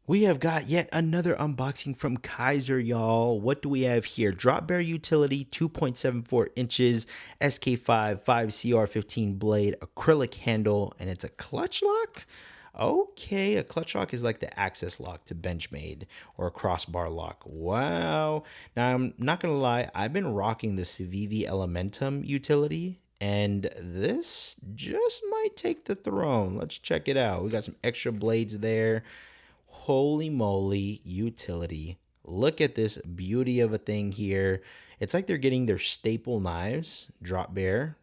We have got yet another unboxing from Kizer, y'all. What do we have here? Drop bear utility, 2.74 inches, SK5, 5CR15 blade, acrylic handle, and it's a clutch lock? Okay, a clutch lock is like the access lock to Benchmade or a crossbar lock. Wow. Now, I'm not going to lie, I've been rocking the Civivi Elementum utility, and this just might take the throne. Let's check it out. We got some extra blades there. Holy moly, utility. Look at this beauty of a thing here. It's like they're getting their staple knives, drop bear,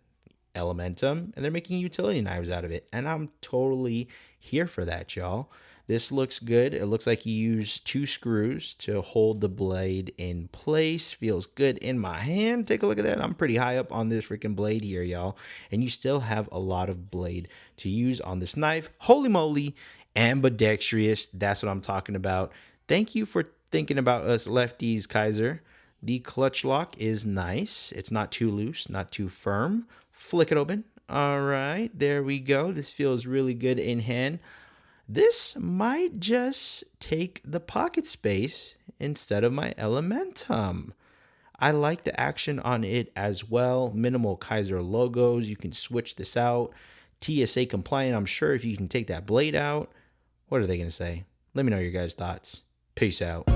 Elementum, and they're making utility knives out of it. And I'm totally here for that, y'all. This looks good. It looks like you use 2 screws to hold the blade in place. Feels good in my hand. Take a look at that. I'm pretty high up on this freaking blade here, y'all. And you still have a lot of blade to use on this knife. Holy moly, ambidextrous. That's what I'm talking about. Thank you for thinking about us lefties, Kizer. The clutch lock is nice. It's not too loose, not too firm. Flick it open. All right, there we go. This feels really good in hand. This might just take the pocket space instead of my Elementum. I like the action on it as well. Minimal Kizer logos. You can switch this out. TSA compliant, I'm sure, if you can take that blade out. What are they going to say? Let me know your guys' thoughts. Peace out.